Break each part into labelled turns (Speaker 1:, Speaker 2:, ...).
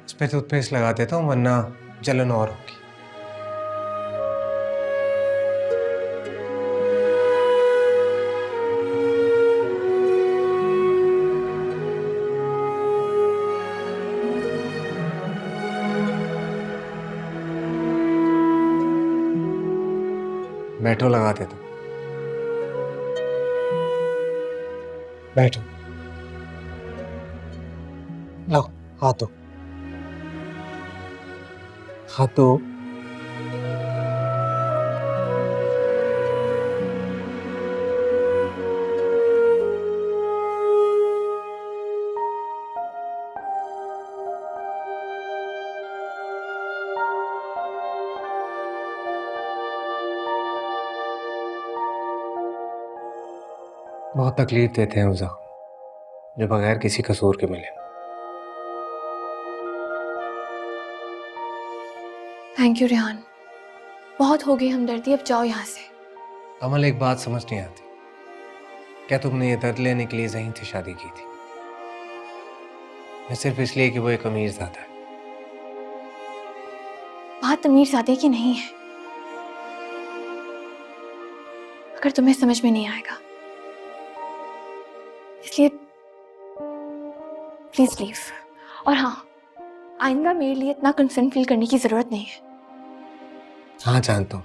Speaker 1: इस पे टूथपेस्ट लगा देता हूँ वरना जलन और होगी। बैठो, लगा देता हूँ। बैठो, लो, हाथ दो, हाथ दो। बहुत तकलीफ देते हैं वो जख्म जो बगैर किसी कसूर के मिले।
Speaker 2: थैंक यू रेहान, बहुत हो गई हमदर्दी, अब जाओ यहाँ से।
Speaker 1: अमल, एक बात समझ नहीं आती, क्या तुमने ये दर्द लेने के लिए ज़हीन से शादी की थी या सिर्फ इसलिए कि वो एक अमीरज़ादा है?
Speaker 2: बात अमीरज़ादे की नहीं है, अगर तुम्हें समझ में नहीं आएगा, इसलिए प्लीज लीव। और हाँ, आइंदा मेरे लिए इतना कंसर्न फील करने की जरूरत नहीं है।
Speaker 1: हाँ जानता हूँ,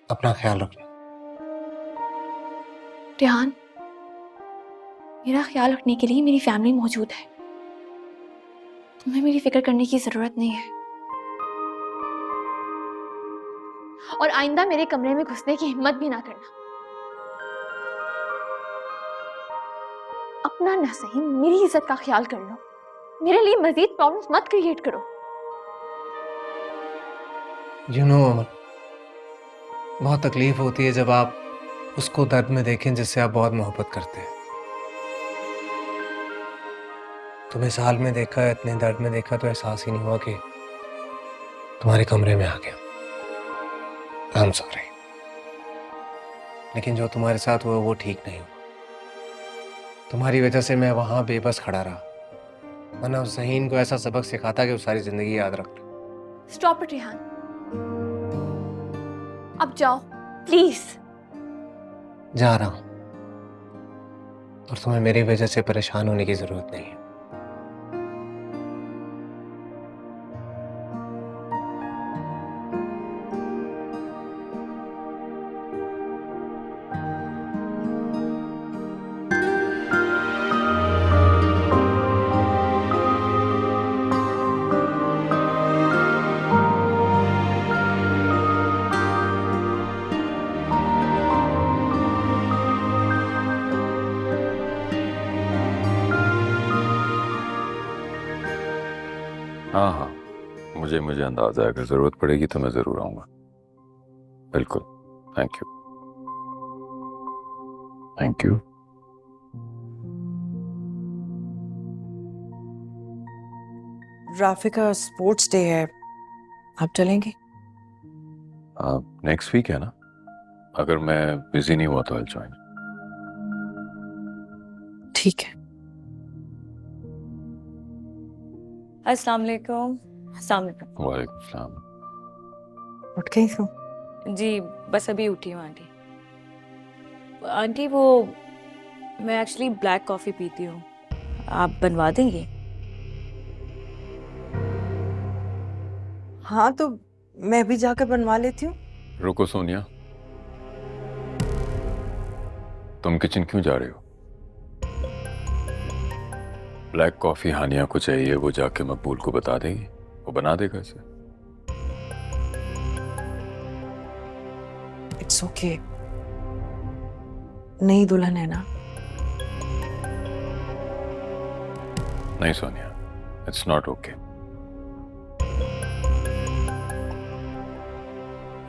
Speaker 1: अपना ख्याल रखना।
Speaker 2: रेहान, मेरा ख्याल रखने के लिए मेरी फैमिली मौजूद है, तुम्हें मेरी फिक्र करने की जरूरत नहीं है। और आइंदा मेरे कमरे में घुसने की हिम्मत भी ना करना। अपना ना सही मेरी इज्जत का ख्याल कर लो, मेरे लिए मजीद प्रॉब्लम्स मत क्रिएट करो।
Speaker 1: अमल, बहुत तकलीफ होती है जब आप उसको दर्द में देखें जिससे आप बहुत मोहब्बत करते हैं। तुम्हें साल में देखा, इतने दर्द में देखा तो एहसास ही नहीं हुआ कि तुम्हारे कमरे में आ गया। आई एम सॉरी, लेकिन जो तुम्हारे साथ हुआ वो ठीक नहीं हुआ। तुम्हारी वजह से मैं वहां बेबस खड़ा रहा, वरना उस ज़हीन को ऐसा सबक सिखाता कि वो सारी जिंदगी याद रख ले।
Speaker 2: स्टॉप इट रेहान, अब जाओ प्लीज।
Speaker 1: जा रहा हूं और तुम्हें मेरी वजह से परेशान होने की जरूरत नहीं है।
Speaker 3: हाँ हाँ, मुझे अंदाजा है, अगर जरूरत पड़ेगी तो मैं जरूर आऊंगा। बिल्कुल, thank you. Thank you.
Speaker 4: Rafi का स्पोर्ट्स डे है, आप चलेंगे?
Speaker 3: नेक्स्ट वीक है ना? अगर मैं बिजी नहीं हुआ तो आई ज्वाइन।
Speaker 4: ठीक है।
Speaker 5: अस्सलाम वालेकुम। अस्सलाम वालेकुम।
Speaker 3: वालेकुम सलाम।
Speaker 4: उठ गई तुम?
Speaker 5: जी बस अभी उठी हूँ आंटी। आंटी वो मैं एक्चुअली ब्लैक कॉफ़ी पीती हूँ, आप बनवा देंगे?
Speaker 4: हाँ तो मैं भी जाकर बनवा लेती हूँ।
Speaker 3: रुको सोनिया, तुम किचन क्यों जा रहे हो? ब्लैक कॉफी हानिया को चाहिए, वो जाके मकबूल को बता देगी, वो बना देगा इसे।
Speaker 4: इट्स ओके, नई दुल्हन है ना।
Speaker 3: नहीं सोनिया, इट्स नॉट ओके।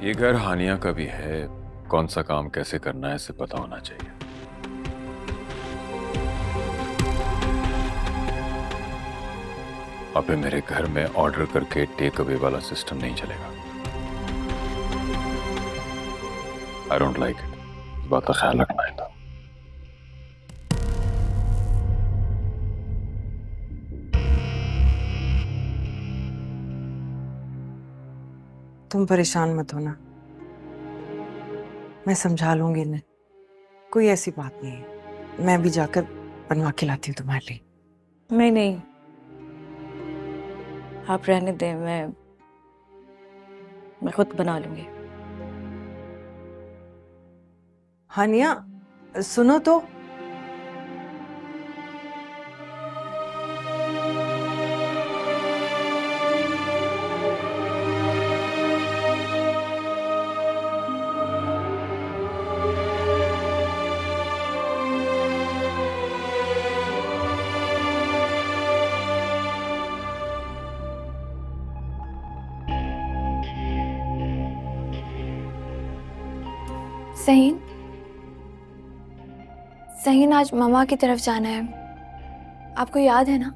Speaker 3: ये घर हानिया का भी है, कौन सा काम कैसे करना है इसे पता होना चाहिए। अबे मेरे घर में ऑर्डर करके टेक अवे वाला सिस्टम नहीं चलेगा। आई डोंट लाइक इट, इस बात का ख्याल रखना है।
Speaker 4: तुम परेशान मत होना, मैं समझा लूंगी इन्हें, कोई ऐसी बात नहीं है। मैं भी जाकर बनवा के लाती हूँ तुम्हारे लिए।
Speaker 5: नहीं नहीं, आप रहने दें, मैं खुद बना लूंगी।
Speaker 4: हानिया सुनो तो।
Speaker 2: सहीन, सहीन आज मामा की तरफ जाना है, आपको याद है ना?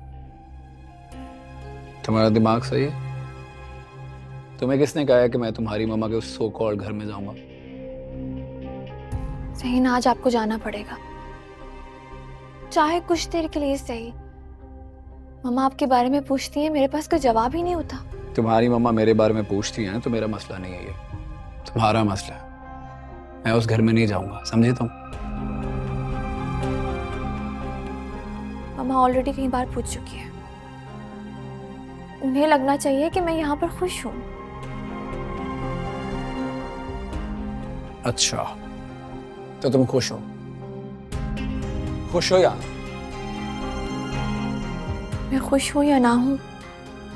Speaker 6: तुम्हारा दिमाग सही है? तुम्हें किसने कहा है कि मैं तुम्हारी मामा के उस सो कॉल्ड घर में जाऊंगा?
Speaker 2: सहीन आज आपको जाना पड़ेगा, चाहे कुछ देर के लिए सही। मामा आपके बारे में पूछती है, मेरे पास कोई जवाब ही नहीं होता।
Speaker 6: तुम्हारी मामा मेरे बारे में पूछती है तो मेरा मसला नहीं है, ये तुम्हारा मसला है। मैं उस घर में नहीं जाऊंगा, समझे तुम?
Speaker 2: मामा ऑलरेडी कई बार पूछ चुकी है, उन्हें लगना चाहिए कि मैं यहाँ पर खुश हूँ।
Speaker 6: अच्छा, तो तुम खुश हो? खुश हो या?
Speaker 2: मैं खुश हूँ या ना हूँ,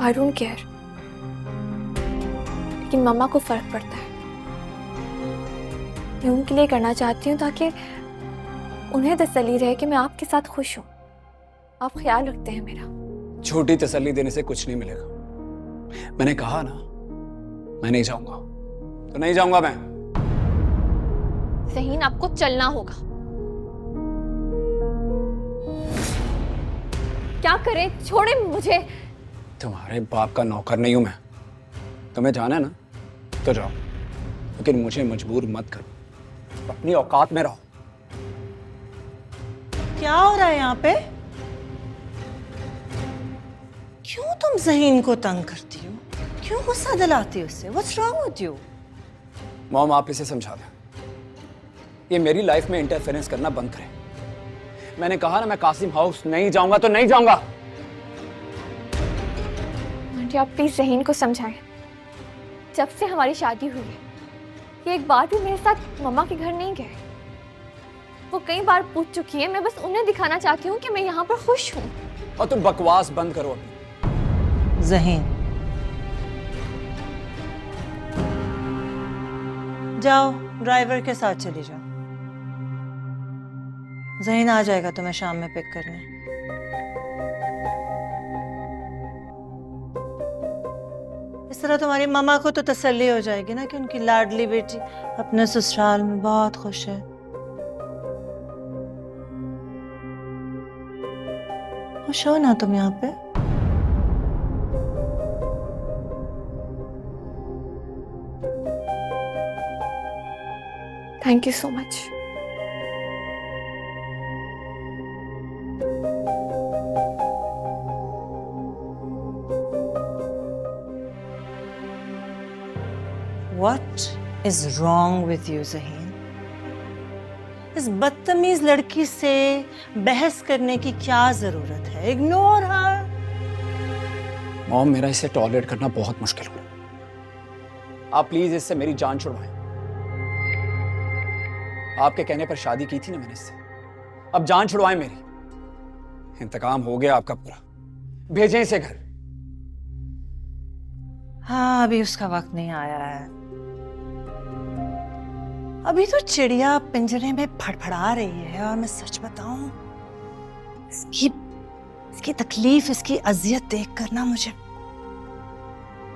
Speaker 2: आई डोंट केयर, लेकिन मामा को फर्क पड़ता है। मैं उनके लिए करना चाहती हूँ ताकि उन्हें तसल्ली रहे कि मैं आपके साथ खुश हूँ, आप ख्याल रखते हैं मेरा।
Speaker 6: छोटी तसल्ली देने से कुछ नहीं मिलेगा। मैंने कहा ना, मैं नहीं जाऊंगा तो नहीं जाऊंगा मैं।
Speaker 2: सहीन, आपको चलना होगा। क्या करें, छोड़े मुझे।
Speaker 6: तुम्हारे बाप का नौकर नहीं हूं मैं। तुम्हें जाना है ना तो जाओ, लेकिन मुझे मजबूर मत करो, अपनी औकात में रहो।
Speaker 7: क्या हो रहा है यहाँ पे? क्यों तुम ज़हीन को तंग करती हो? क्यों गुस्सा दिलाती हो उससे? What's wrong with you?
Speaker 6: Mom, आप इसे समझा दें, ये मेरी लाइफ में इंटरफेरेंस करना बंद करें। मैंने कहा ना, मैं कासिम हाउस नहीं जाऊंगा तो नहीं जाऊंगा।
Speaker 2: आंटी, आप प्लीज सहीन को समझाएं। जब से हमारी शादी हुई है, ये एक बार भी मेरे साथ मम्मा के घर नहीं गए। वो कई बार पूछ चुकी है, मैं बस उन्हें दिखाना चाहती हूँ कि मैं यहाँ पर खुश हूँ।
Speaker 6: और तुम बकवास बंद करो अपनी।
Speaker 7: ज़हीन, जाओ ड्राइवर के साथ चली जाओ। ज़हीन आ जाएगा तुम्हें शाम में पिक करने। इस तरह तुम्हारी मामा को तो तसल्ली हो जाएगी ना कि उनकी लाडली बेटी अपने ससुराल में बहुत खुश है। खुश हो ना तुम यहाँ पे?
Speaker 2: Thank you so much.
Speaker 7: What is wrong with you, ज़हीन? इस बदतमीज लड़की से बहस करने की क्या जरूरत है? Ignore her.
Speaker 6: मॉम, मेरा इसे टॉलरेट करना बहुत मुश्किल हो रहा है। आप प्लीज इससे मेरी जान छुड़वाएं। आपके कहने पर शादी की थी ना मैंने इससे, अब जान छुड़वाएं मेरी। इंतकाम हो गया आपका पूरा, भेजें इसे घर।
Speaker 7: हाँ, अभी उसका वक्त नहीं आया है। अभी तो चिड़िया पिंजरे में फड़फड़ा रही है, और मैं सच बताऊं, इसकी तकलीफ, इसकी अजियत देख कर ना मुझे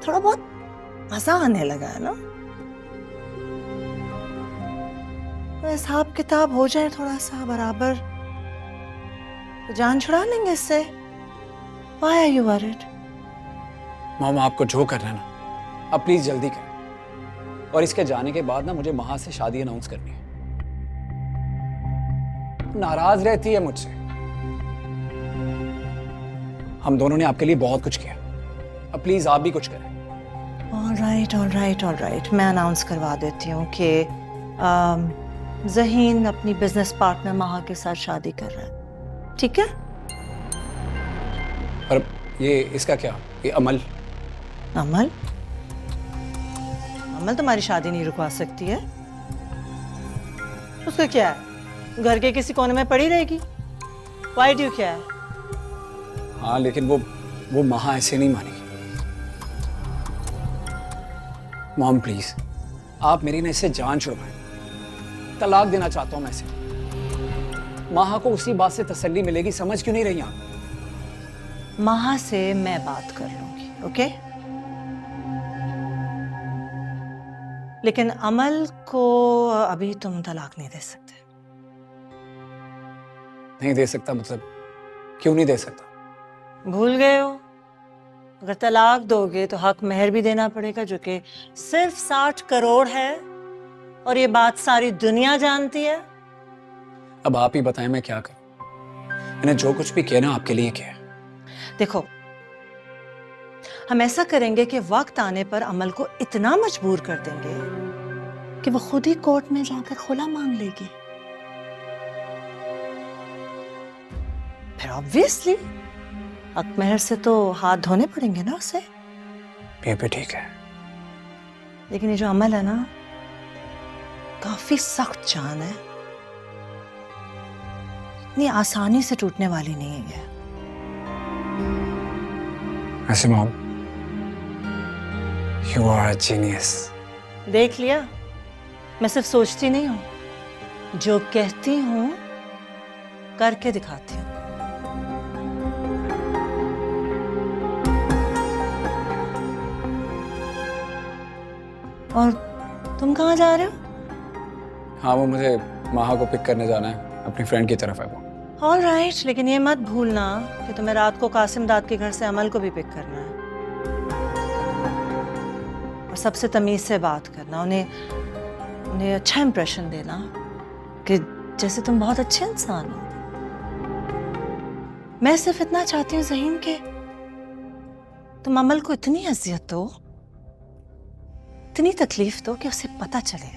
Speaker 7: थोड़ा बहुत मजा आने लगा है ना। तो हिसाब किताब हो जाए थोड़ा सा बराबर तो जान छुड़ा लेंगे इससे। Why are you worried?
Speaker 6: Mom, आपको जो करना है ना, अब प्लीज जल्दी करें। और इसके जाने के बाद ना मुझे वहां से शादी अनाउंस करनी है। नाराज रहती है मुझसे। हम दोनों ने आपके लिए बहुत कुछ किया, अब प्लीज आप भी कुछ करें।
Speaker 7: ऑल राइट, मैं अनाउंस करवा देती हूँ कि ज़हीन अपनी बिजनेस पार्टनर महा के साथ शादी कर रहा है, ठीक है?
Speaker 6: पर ये इसका क्या, ये अमल?
Speaker 7: अमल? अमल तुम्हारी शादी नहीं रुकवा सकती है। उसका क्या है, घर के किसी कोने में पड़ी रहेगी। Why do you care?
Speaker 6: हाँ, लेकिन वो महा ऐसे नहीं मानेगी। मॉम प्लीज, आप मेरी ना इससे जान छुड़वाएं। तलाक देना चाहता हूं मैं इसे। महा को उसी बात से तसल्ली मिलेगी, समझ क्यों नहीं रही आप?
Speaker 7: महा से मैं बात कर लूंगी, ओके? लेकिन अमल को अभी तुम तलाक नहीं दे सकते।
Speaker 6: नहीं दे सकता मतलब? क्यों नहीं दे सकता?
Speaker 7: भूल गए हो? अगर तलाक दोगे तो हक मेहर भी देना पड़ेगा, जो कि सिर्फ 60 करोड़ है, और ये बात सारी दुनिया जानती है।
Speaker 6: अब आप ही बताएं मैं क्या करूं? मैंने जो कुछ भी किया ना आपके लिए किया है।
Speaker 7: देखो, हम ऐसा करेंगे कि वक्त आने पर अमल को इतना मजबूर कर देंगे कि वो खुद ही कोर्ट में जाकर खुला मांग लेगी। फिर ऑब्वियसली हक मेहर से तो हाथ धोने पड़ेंगे ना उसे।
Speaker 6: ये भी ठीक है।
Speaker 7: लेकिन ये जो अमल है ना, काफी सख्त जान है, इतनी आसानी से टूटने वाली नहीं है।
Speaker 6: ऐसे mom, you are a genius.
Speaker 7: देख लिया, मैं सिर्फ सोचती नहीं हूं, जो कहती हूं करके दिखाती हूं। और तुम कहाँ जा रहे हो?
Speaker 6: हाँ, वो मुझे महा को पिक करने जाना है, अपनी फ्रेंड की तरफ है वो।
Speaker 7: ऑल राइट, लेकिन ये मत भूलना कि तुम्हें रात को कासिम दाद के घर से अमल को भी पिक करना है। और सबसे तमीज से बात करना, उन्हें अच्छा इंप्रेशन देना कि जैसे तुम बहुत अच्छे इंसान हो। मैं सिर्फ इतना चाहती हूँ ज़हीन के तुम अमल को इतनी अजियत दो, इतनी तकलीफ दो कि उसे पता चले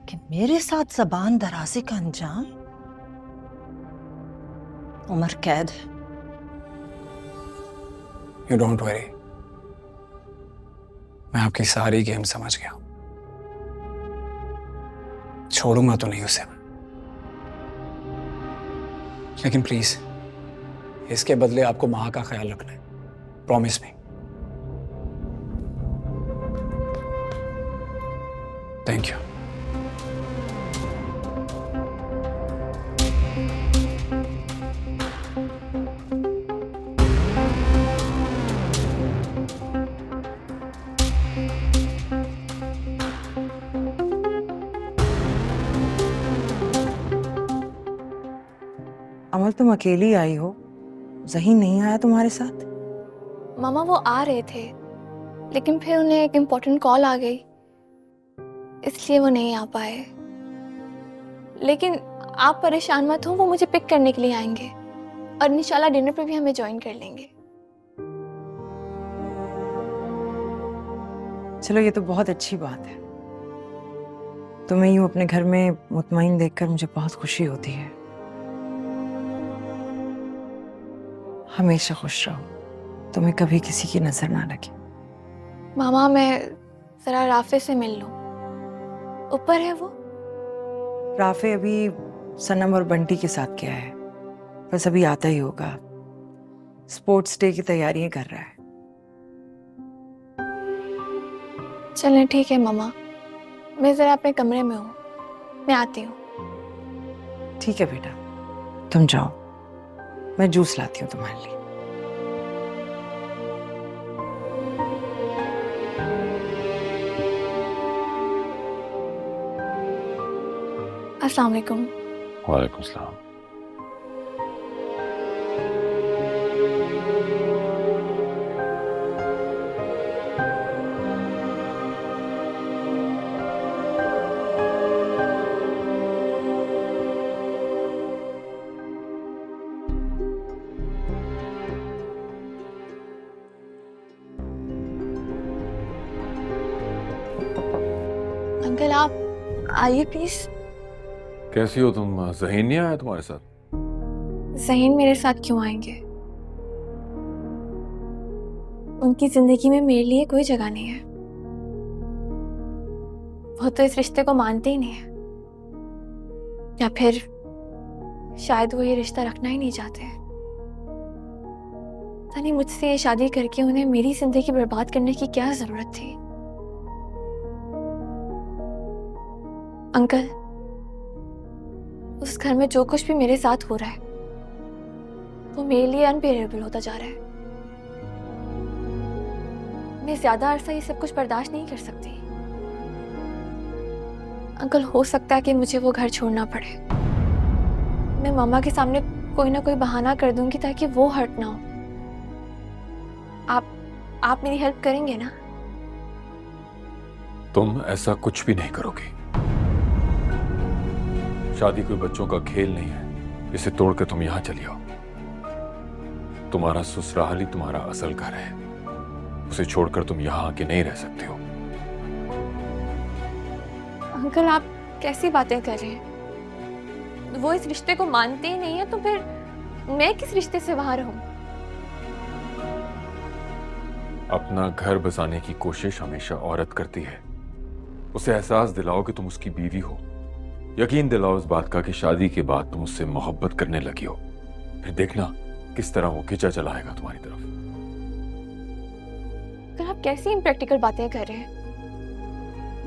Speaker 7: कि मेरे साथ ज़बान दराजी का अंजाम उम्र कैद है।
Speaker 6: यू डोंट वरी, मैं आपकी सारी गेम समझ गया। छोड़ूंगा तो नहीं उसे, लेकिन प्लीज इसके बदले आपको महा का ख्याल रखना है। Promise me. Thank you.
Speaker 4: Amal, तुम अकेली आई हो? ज़हीन नहीं आया तुम्हारे साथ?
Speaker 2: मामा वो आ रहे थे, लेकिन फिर उन्हें एक इम्पोर्टेंट कॉल आ गई, इसलिए वो नहीं आ पाए। लेकिन आप परेशान मत हो, वो मुझे पिक करने के लिए आएंगे और इंशाल्लाह डिनर पे भी हमें ज्वाइन कर लेंगे।
Speaker 4: चलो, ये तो बहुत अच्छी बात है। तुम्हें यूं अपने घर में मुतमईन देखकर मुझे बहुत खुशी होती है। हमेशा खुश रहो, तुम्हें कभी किसी की नजर ना लगे।
Speaker 2: मामा मैं जरा राफे से मिल लूं, ऊपर है वो।
Speaker 4: राफे अभी सनम और बंटी के साथ गया है, बस अभी आता ही होगा। स्पोर्ट्स डे की तैयारियां कर रहा है।
Speaker 2: चलें ठीक है मामा, मैं जरा अपने कमरे में हूँ, मैं आती हूँ।
Speaker 4: ठीक है बेटा, तुम जाओ, मैं जूस लाती हूँ तुम्हारे लिए।
Speaker 2: अस्सलाम वालेकुम।
Speaker 3: वालेकुम सलाम।
Speaker 2: अंकल आप आइए प्लीज।
Speaker 3: कैसी हो तुम? जहीन नहीं आया तुम्हारे साथ?
Speaker 2: जहीन मेरे साथ क्यों आएंगे? उनकी जिंदगी में मेरे लिए कोई जगह नहीं है। वो तो इस रिश्ते को मानते ही नहीं है, या फिर शायद वो ये रिश्ता रखना ही नहीं चाहते। पता नहीं मुझसे ये शादी करके उन्हें मेरी जिंदगी बर्बाद करने की क्या जरूरत थी। अंकल, उस घर में जो कुछ भी मेरे साथ हो रहा है वो मेरे लिए अनबेरेबल होता जा रहा है। मैं ज्यादा अरसा ये सब कुछ बर्दाश्त नहीं कर सकती। अंकल, हो सकता है कि मुझे वो घर छोड़ना पड़े। मैं मामा के सामने कोई ना कोई बहाना कर दूंगी ताकि वो हर्ट ना हो। आप मेरी हेल्प करेंगे ना?
Speaker 3: तुम ऐसा कुछ भी नहीं करोगी। शादी कोई बच्चों का खेल नहीं है। इसे तोड़कर तुम यहां चली आओ। तुम्हारा ससुराल ही तुम्हारा असल घर है। उसे छोड़कर तुम यहां आके नहीं रह सकते हो।
Speaker 2: अंकल, आप कैसी बातें कर रहे हैं? वो इस रिश्ते को मानते ही नहीं है तो फिर मैं किस रिश्ते से वहां रहूं?
Speaker 3: अपना घर बसाने की कोशिश हमेशा औरत करती है। उसे एहसास दिलाओ कि तुम उसकी बीवी हो। यकीन दिलाओ इस बात का कि शादी के बाद तुम उससे मोहब्बत करने लगी हो। फिर देखना किस तरह वो खिंचा चलाएगा तुम्हारी तरफ।
Speaker 2: अंकल, आप कैसी इम्प्रैक्टिकल बातें कर रहे हैं?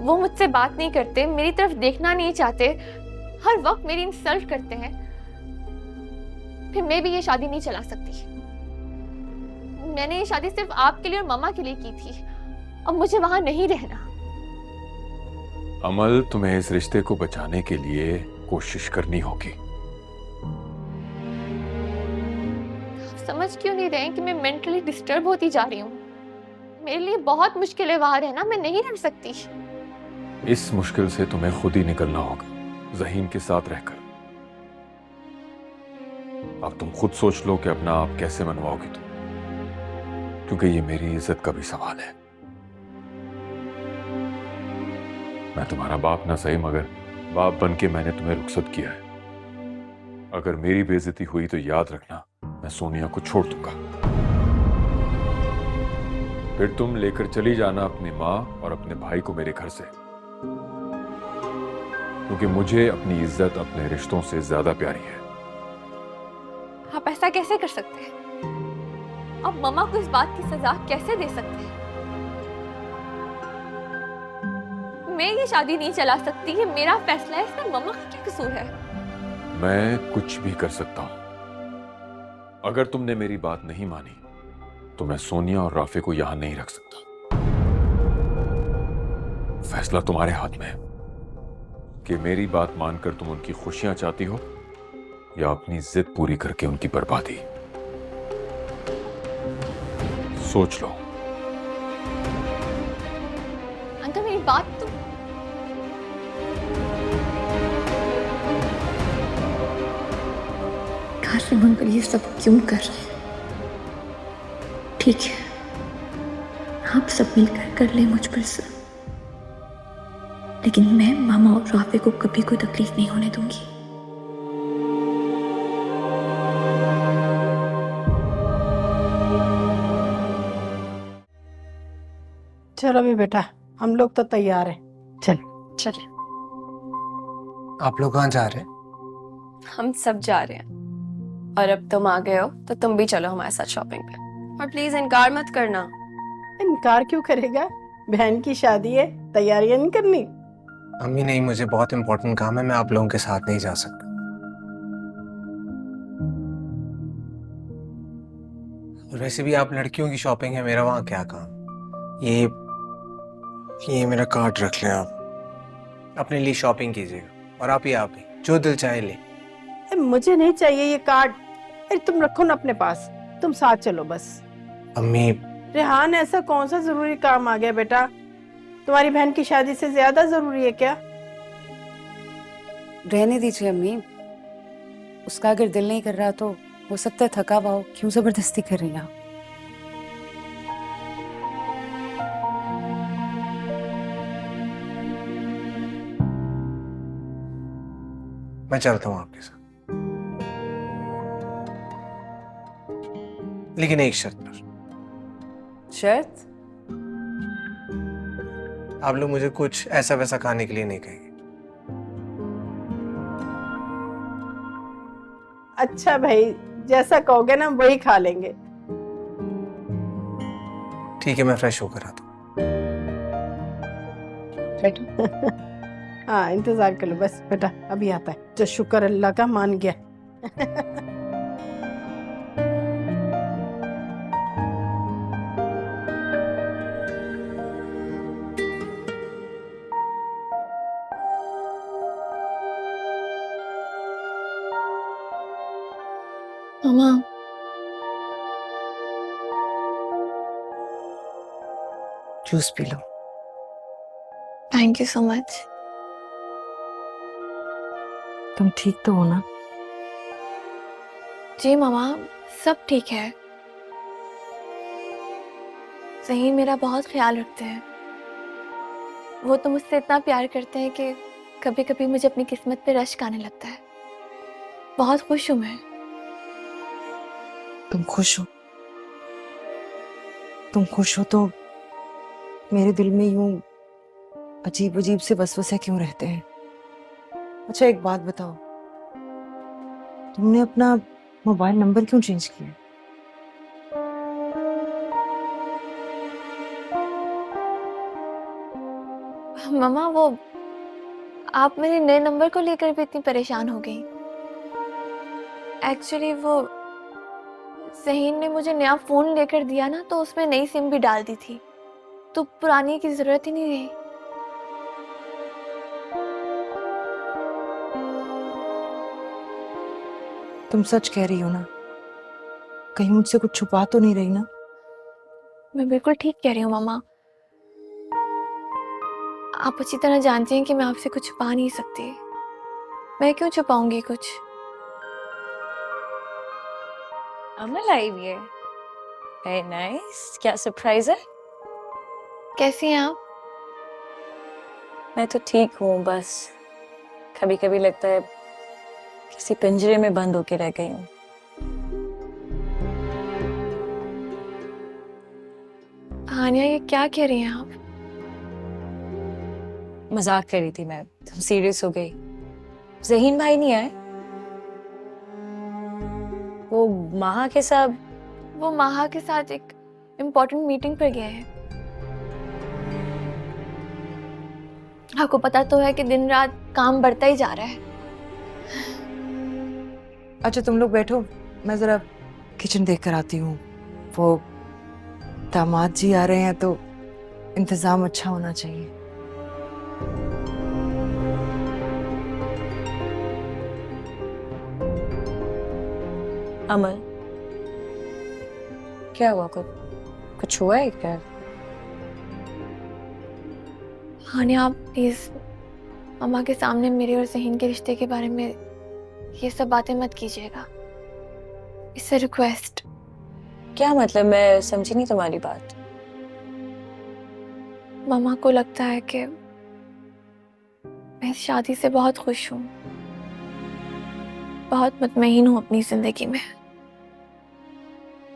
Speaker 2: वो मुझसे बात नहीं करते, मेरी तरफ देखना नहीं चाहते, हर वक्त मेरी इंसल्ट करते हैं। फिर मैं भी ये शादी नहीं चला सकती। मैंने ये शादी सिर्फ आपके लिए और मामा के लिए की थी। अब मुझे वहां नहीं रहना।
Speaker 3: अमल, तुम्हें इस रिश्ते को बचाने के लिए कोशिश करनी होगी।
Speaker 2: समझ क्यों नहीं रहे कि मैं मेंटली डिस्टर्ब होती जा रही हूँ? मेरे लिए बहुत मुश्किल है वहां रहना। मैं नहीं रह सकती।
Speaker 3: इस मुश्किल से तुम्हें खुद ही निकलना होगा, ज़हीन के साथ रहकर। अब तुम खुद सोच लो कि अपना आप कैसे मनवाओगी तुम, क्योंकि ये मेरी इज्जत का भी सवाल है। मैं तुम्हारा बाप ना सही, मगर बाप बन के मैंने तुम्हें रुखसत किया है। अगर मेरी बेइज्जती हुई तो याद रखना, मैं सोनिया को छोड़ दूंगा। फिर तुम लेकर चली जाना अपनी माँ और अपने भाई को मेरे घर से, क्योंकि मुझे अपनी इज्जत अपने रिश्तों से ज्यादा प्यारी है।
Speaker 2: आप ऐसा कैसे कर सकते हैं? आप मम्मा को इस बात की सजा कैसे दे सकते हैं? मैं ये शादी नहीं चला सकती। ये मेरा फैसला है। इसमें मम्मा का क्या कसूर है?
Speaker 3: मैं कुछ भी कर सकता हूं। अगर तुमने मेरी बात नहीं मानी तो मैं सोनिया और राफे को यहां नहीं रख सकता। फैसला तुम्हारे हाथ में है कि मेरी बात मानकर तुम उनकी खुशियां चाहती हो या अपनी जिद पूरी करके उनकी बर्बादी। सोच लो।
Speaker 2: अंकल, मेरी बात तो कासिम अंकल ये सब क्यों कर रहे हैं? ठीक है, आप सब मिलकर कर ले मुझ पर सब, लेकिन मैं मामा और राफे को कभी कोई तकलीफ नहीं होने दूंगी।
Speaker 8: चलो भी बेटा, हम लोग तो तैयार हैं। चल
Speaker 2: चले।
Speaker 1: आप लोग कहाँ जा रहे हैं?
Speaker 9: हम सब जा रहे हैं, और अब तुम आ गए हो तो तुम भी चलो हमारे साथ शॉपिंग पे। और प्लीज इनकार मत करना।
Speaker 8: इनकार क्यों करेगा? बहन की शादी है, तैयारियां नहीं करनी?
Speaker 1: अम्मी नहीं, मुझे बहुत इंपॉर्टेंट काम है। मैं आप लोगों के साथ नहीं जा सकता। और वैसे भी आप लड़कियों की शॉपिंग है, मेरा वहां क्या काम? ये मेरा कार्ड रख लें आप। अपने लिए शॉपिंग कीजिएगा। और आप ही जो दिल चाहे ले।
Speaker 8: मुझे नहीं चाहिए ये कार्ड। अरे तुम रखो ना अपने पास, तुम साथ चलो बस।
Speaker 1: अम्मी,
Speaker 8: रेहान, ऐसा कौन सा जरूरी काम आ गया बेटा? तुम्हारी बहन की शादी से ज्यादा जरूरी है क्या?
Speaker 10: रहने दीजिए अम्मी। उसका अगर दिल नहीं कर रहा तो हो सकता है थका हुआ हो। क्यों जबरदस्ती कर रही हैं आप?
Speaker 1: मैं चलता हूँ आपके साथ, लेकिन एक शर्त पर।
Speaker 10: शर्त?
Speaker 1: आप लोग मुझे कुछ ऐसा वैसा खाने के लिए नहीं कहेंगे।
Speaker 8: अच्छा भाई, जैसा कहोगे ना वही खा लेंगे।
Speaker 1: ठीक है, मैं फ्रेश होकर आता हूँ।
Speaker 8: हाँ इंतजार कर लो बस बेटा, अभी आता है। जो शुक्र अल्लाह का, मान गया।
Speaker 2: मम्मा,
Speaker 4: जूस पी लो।
Speaker 2: Thank you so much.
Speaker 4: तुम ठीक तो हो ना?
Speaker 2: जी मम्मा, सब ठीक है। ज़हीन मेरा बहुत ख्याल रखते हैं। वो तो मुझसे इतना प्यार करते हैं कि कभी कभी मुझे अपनी किस्मत पे रश्क आने लगता है। बहुत खुश हूँ मैं।
Speaker 4: तुम खुश हो? तुम खुश हो तो मेरे दिल में यूं अजीब अजीब से वसवसे क्यों रहते हैं? अच्छा एक बात बताओ, तुमने अपना मोबाइल नंबर क्यों चेंज किया?
Speaker 2: मम्मा वो आप मेरे नए नंबर को लेकर भी इतनी परेशान हो गई। एक्चुअली वो ज़हीन ने मुझे नया फ़ोन लेकर दिया ना, तो उसमें नई सिम भी डाल दी थी, तो पुरानी की ज़रूरत ही नहीं रही।
Speaker 4: तुम सच कह रही हो ना? कहीं मुझसे कुछ छुपा तो नहीं रही ना?
Speaker 2: मैं बिल्कुल ठीक कह रही हूँ मम्मा। आप अच्छी तरह जानती हैं कि मैं आपसे कुछ छुपा नहीं सकती। मैं क्यों छुपाऊंगी कुछ?
Speaker 5: अमल आई हुई है। Very nice. क्या सरप्राइज है?
Speaker 2: कैसी हैं आप?
Speaker 5: मैं तो ठीक हूँ, बस कभी कभी लगता है किसी पिंजरे में बंद होके रह गई हूँ।
Speaker 2: हानिया, ये क्या कह रही हैं आप?
Speaker 5: मजाक कर रही थी मैं, तुम सीरियस हो गई। ज़हीन भाई नहीं आए? वो माहा के साथ?
Speaker 2: वो माहा के साथ एक इम्पोर्टेंट मीटिंग पर गए हैं। आपको पता तो है कि दिन रात काम बढ़ता ही जा रहा है।
Speaker 4: अच्छा तुम लोग बैठो, मैं जरा किचन देख कर आती हूँ। वो दामाद जी आ रहे हैं तो इंतजाम अच्छा होना चाहिए।
Speaker 5: अमल, क्या हुआ? कुछ हुआ है क्या?
Speaker 2: हानिया, आप प्लीज मम्मा के सामने मेरे और ज़हीन के रिश्ते के बारे में ये सब बातें मत कीजिएगा। इससे रिक्वेस्ट।
Speaker 5: क्या मतलब? मैं समझी नहीं तुम्हारी बात।
Speaker 2: मम्मा को लगता है कि मैं इस शादी से बहुत खुश हूँ, बहुत मुतमईन हूँ अपनी जिंदगी में।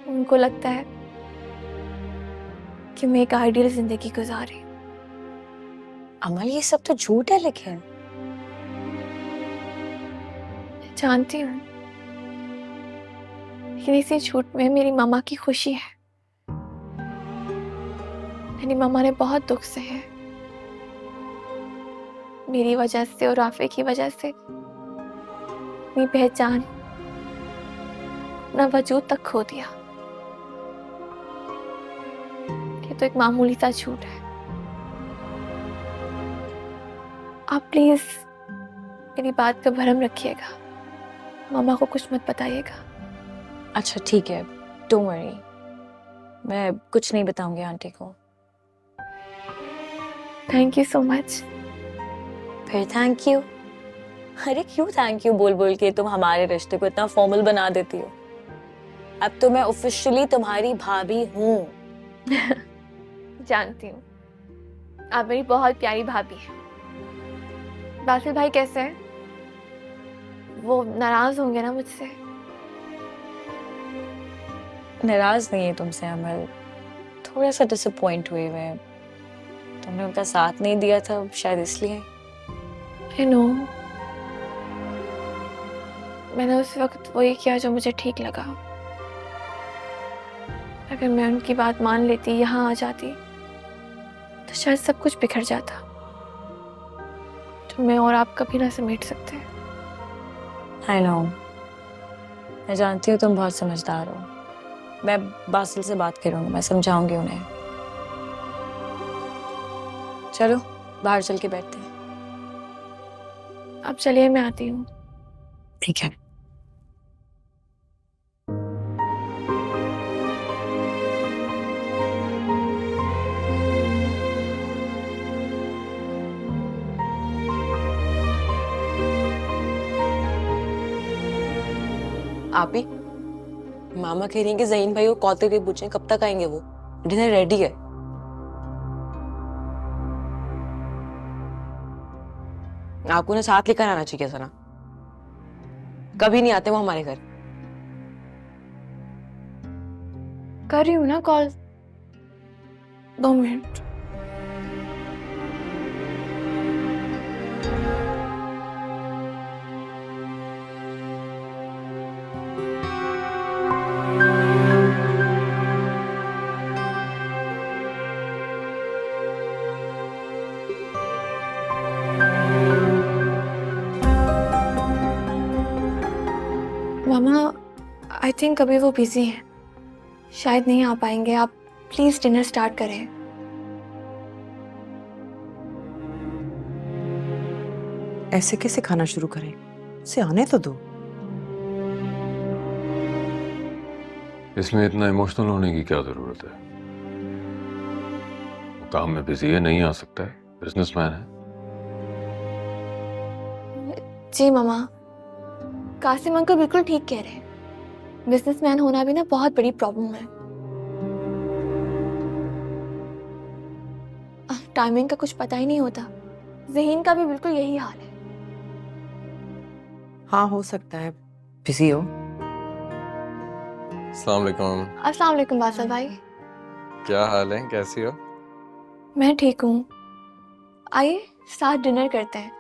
Speaker 2: उनको लगता है कि मैं एक आइडियल जिंदगी गुजारी।
Speaker 5: अमल, ये सब तो झूठ है। लेकिन
Speaker 2: जानती हूँ, लेकिन इसी झूठ में मेरी मम्मा की खुशी है। मेरी मम्मा ने बहुत दुख सहे हैं। मेरी वजह से और राफे की वजह से अपनी पहचान, अपना वजूद तक खो दिया। ये तो एक मामूली सा झूठ है। आप प्लीज मेरी बात पे भरम रखिएगा, मम्मा को कुछ मत बताइएगा।
Speaker 5: अच्छा ठीक है, डोंट वरी, मैं कुछ नहीं बताऊंगी आंटी को।
Speaker 2: Thank you so much.
Speaker 5: फिर थैंक यू? अरे क्यों थैंक यू बोल बोल के तुम हमारे रिश्ते को इतना फॉर्मल बना देती हो? अब तो मैं ऑफिशियली तुम्हारी भाभी हूँ।
Speaker 2: जानती हूँ, आप मेरी बहुत प्यारी भाभी हैं। बासिल भाई कैसे हैं? वो नाराज होंगे ना मुझसे।
Speaker 5: नाराज नहीं है तुमसे अमल, थोड़ा सा डिसअपॉइंट हुए हुए हैं। तुमने उनका साथ नहीं दिया था शायद इसलिए।
Speaker 2: आई नो, मैंने उस वक्त वही किया जो मुझे ठीक लगा। अगर मैं उनकी बात मान लेती, यहाँ आ जाती, तो शायद सब कुछ बिखर जाता, जो मैं और आप कभी ना समेट सकते।
Speaker 5: आई नो, मैं जानती हूँ तुम बहुत समझदार हो। मैं बासिल से बात करूंगी, मैं समझाऊंगी उन्हें। चलो बाहर चल के बैठते हैं।
Speaker 2: अब चलिए, मैं आती हूँ।
Speaker 5: ठीक है।
Speaker 11: आप ही मामा कह रही हैं कि ज़हीन भाई को कॉल करके पूछें कब तक आएंगे वो। डिनर रेडी है। आपको उन्हें साथ लेकर आना चाहिए था ना, कभी नहीं आते वो हमारे घर।
Speaker 2: कर रही हूँ ना call, 2 minute. Mama, I think अभी वो बिजी हैं, शायद नहीं आ पाएंगे। आप प्लीज डिनर स्टार्ट करें।
Speaker 4: ऐसे कैसे खाना शुरू करें? उसे आने तो दो।
Speaker 3: इसमें इतना इमोशनल होने की क्या जरूरत है? वो काम में बिजी है, नहीं आ सकता है, बिजनेसमैन है।
Speaker 2: जी मामा, कासिम अंकल बिल्कुल ठीक कह रहे हैं। बिजनेसमैन होना भी ना बहुत बड़ी प्रॉब्लम है। टाइमिंग का कुछ पता ही नहीं होता। ज़हीन का भी बिल्कुल यही हाल है।
Speaker 11: हाँ हो सकता है बिजी हो।
Speaker 1: अस्सलाम वालेकुम।
Speaker 2: अस्सलाम वालेकुम बासिल भाई।
Speaker 1: क्या हाल है, कैसी हो?
Speaker 2: मैं ठीक हूँ। आइए साथ डिनर करते हैं।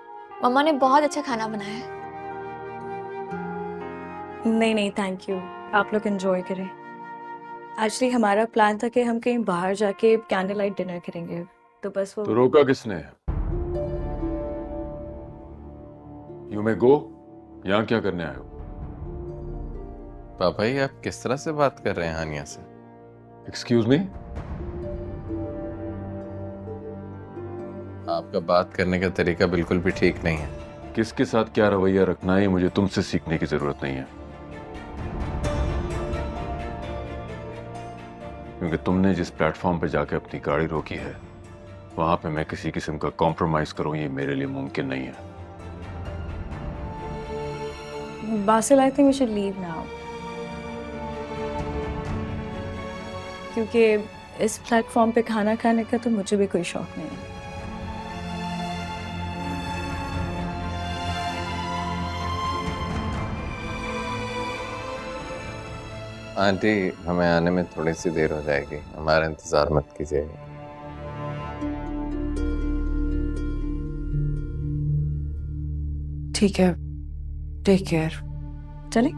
Speaker 2: मम्मा ने बहुत अच्छा खाना बनाया है।
Speaker 5: नहीं नहीं थैंक यू, आप लोग एंजॉय करें। एक्चुअली हमारा प्लान था कि हम कहीं बाहर जाके कैंडल लाइट डिनर करेंगे, तो बस वो।
Speaker 3: तो रोका किसने? यू मे गो। यहाँ क्या करने आए हो?
Speaker 1: पापा जी, आप किस तरह से बात कर रहे हैं हानिया से?
Speaker 3: Excuse me.
Speaker 1: आपका बात करने का तरीका बिल्कुल भी ठीक नहीं है।
Speaker 3: किसके साथ क्या रवैया रखना है ये मुझे तुमसे सीखने की जरूरत नहीं है, क्योंकि तुमने जिस प्लेटफॉर्म पे जाके अपनी गाड़ी रोकी है वहां पे मैं किसी किस्म का कॉम्प्रोमाइज करूं ये मेरे लिए मुमकिन नहीं है।
Speaker 5: Basil, I think we should leave now, क्योंकि इस प्लेटफॉर्म पे खाना खाने का तो मुझे भी कोई शौक नहीं है।
Speaker 1: आंटी, हमें आने में थोड़ी सी देर हो जाएगी, हमारा इंतजार मत कीजिएगा।
Speaker 4: ठीक है, टेक केयर।
Speaker 5: चले।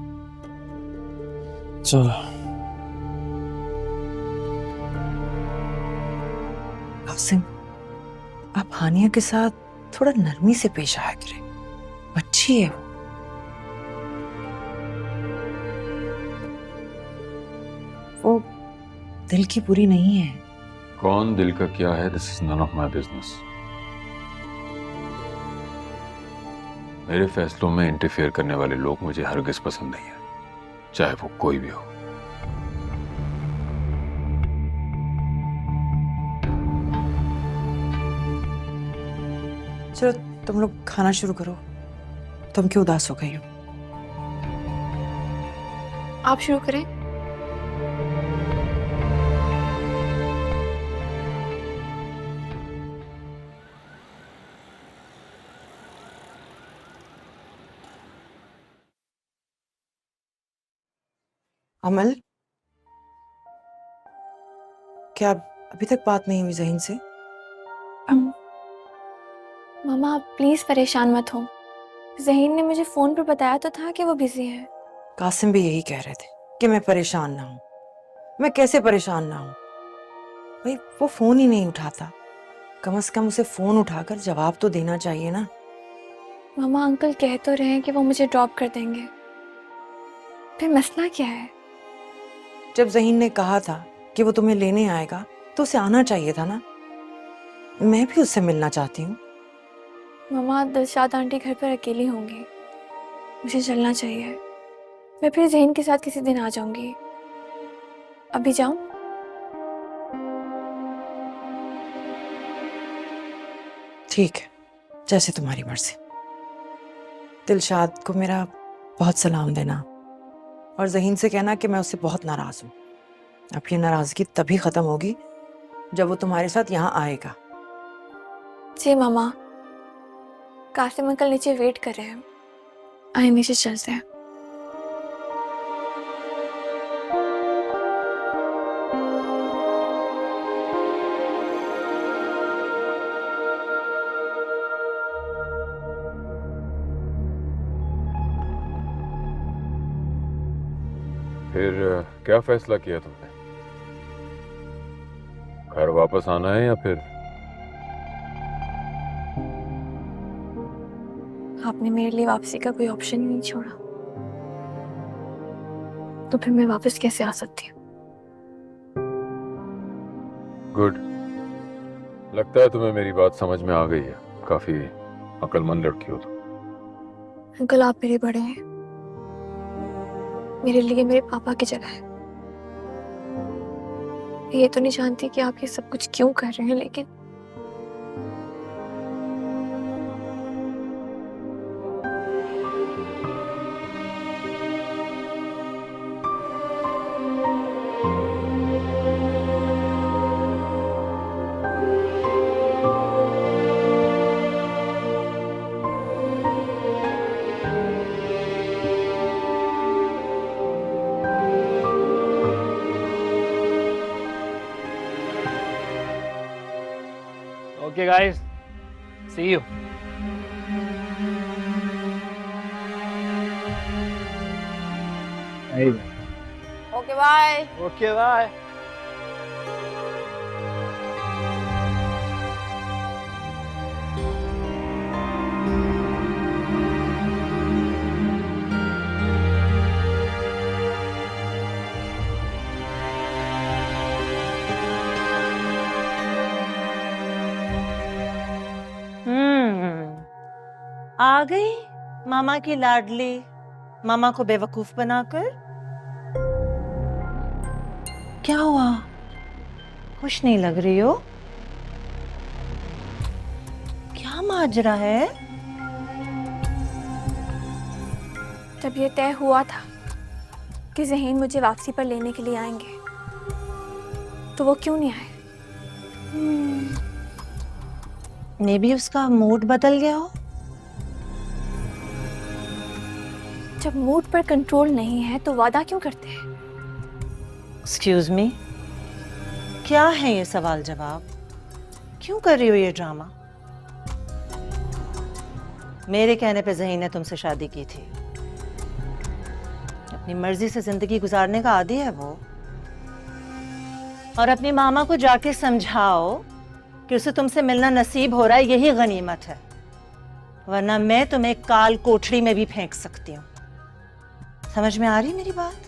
Speaker 4: चलो। कासिम, आप हानिया के साथ थोड़ा नरमी से पेश आया करें, बच्ची है वो दिल की बुरी नहीं है।
Speaker 3: कौन दिल का क्या है, this is none of my business. मेरे फैसलों में इंटरफेयर करने वाले लोग मुझे हरगिज पसंद नहीं है, चाहे वो कोई भी हो।
Speaker 4: चलो तुम लोग खाना शुरू करो, तुम क्यों उदास हो गई हो?
Speaker 2: आप शुरू करें।
Speaker 4: अमल, क्या अभी तक बात नहीं हुई ज़हीन से?
Speaker 2: मम्मा आप प्लीज परेशान मत हो। ज़हीन ने मुझे फोन पर बताया तो था कि वो बिजी है।
Speaker 4: कासिम भी यही कह रहे थे कि मैं परेशान ना हूं। मैं कैसे परेशान ना हूं? भाई वो फोन ही नहीं उठाता। कम से कम उसे फोन उठाकर जवाब तो देना चाहिए ना।
Speaker 2: मम्मा अंकल कह तो रहे हैं कि वो मुझे ड्रॉप कर देंगे, फिर मसला क्या है?
Speaker 4: जब ज़हीन ने कहा था कि वो तुम्हें लेने आएगा तो उसे आना चाहिए था ना। मैं भी उससे मिलना चाहती हूँ।
Speaker 2: मम्मा दिलशाद आंटी घर पर अकेली होंगी, मुझे चलना चाहिए। मैं फिर ज़हीन के साथ किसी दिन आ जाऊंगी। अभी जाऊं?
Speaker 4: ठीक है, जैसे तुम्हारी मर्जी। दिलशाद को मेरा बहुत सलाम देना और ज़हीन से कहना कि मैं उससे बहुत नाराज हूँ। अब ये नाराजगी तभी खत्म होगी जब वो तुम्हारे साथ यहाँ आएगा।
Speaker 2: जी मम्मा, कासिम अंकल नीचे वेट कर रहे हैं, आए नीचे चलते हैं।
Speaker 3: फिर क्या फैसला किया तुमने? घर वापस आना है या फिर?
Speaker 2: आपने मेरे लिए वापसी का कोई ऑप्शन ही नहीं छोड़ा, तो फिर मैं वापस कैसे आ सकती हूँ?
Speaker 3: गुड, लगता है तुम्हें मेरी बात समझ में आ गई है। काफी अक्लमंद लड़की हो तुम।
Speaker 2: अंकल आप मेरे बड़े हैं, मेरे लिए मेरे पापा की जगह है। मैं ये तो नहीं जानती कि आप ये सब कुछ क्यों कर रहे हैं, लेकिन
Speaker 1: Okay, guys. See you.
Speaker 8: Okay bye.
Speaker 1: Okay, bye.
Speaker 7: आ गई मामा की लाडली, मामा को बेवकूफ बनाकर। क्या हुआ? खुश नहीं लग रही हो? क्या माजरा है?
Speaker 2: जब ये तय हुआ था कि ज़हीन मुझे वापसी पर लेने के लिए आएंगे, तो वो क्यों नहीं आए?
Speaker 7: मे बी उसका मूड बदल गया हो।
Speaker 2: जब मूड पर कंट्रोल नहीं है तो वादा क्यों करते हैं?
Speaker 7: एक्सक्यूज मी, क्या है ये सवाल जवाब? क्यों कर रही हो ये ड्रामा? मेरे कहने पे ज़हीन ने तुमसे शादी की थी। अपनी मर्जी से जिंदगी गुजारने का आदी है वो। और अपनी मामा को जाके समझाओ कि उसे तुमसे मिलना नसीब हो रहा है, यही गनीमत है, वरना मैं तुम्हें काल कोठरी में भी फेंक सकती हूँ। समझ में आ रही मेरी बात?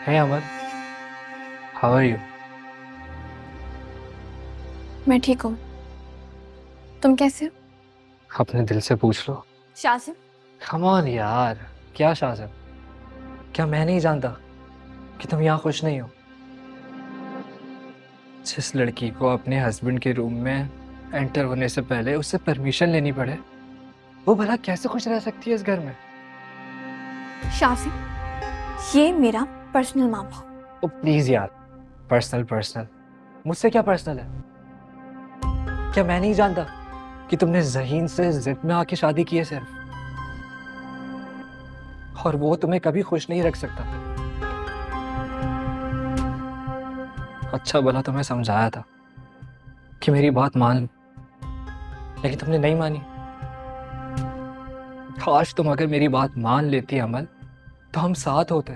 Speaker 1: Hey, Amal. How are you?
Speaker 2: मैं ठीक हूँ, तुम कैसे हो?
Speaker 1: अपने दिल से पूछ लो।
Speaker 2: शाजिम,
Speaker 1: Come on यार, क्या शाजिम? क्या मैं नहीं जानता कि तुम यहाँ खुश नहीं हो?
Speaker 12: जिस लड़की को अपने हस्बैंड के रूम में एंटर होने से पहले उससे परमिशन लेनी पड़े, वो भला कैसे खुश रह सकती है इस घर में?
Speaker 2: शाजी, ये मेरा पर्सनल मामला।
Speaker 12: ओ प्लीज यार, पर्सनल पर्सनल मुझसे क्या पर्सनल है? क्या मैं नहीं जानता कि तुमने ज़हीन से जिद में आके शादी की है सिर्फ, और वो तुम्हें कभी खुश नहीं रख सकता। अच्छा भला तुम्हें समझाया था कि मेरी बात मान लो, लेकिन तुमने नहीं मानी। काश तुम अगर मेरी बात मान लेती अमल, तो हम साथ होते।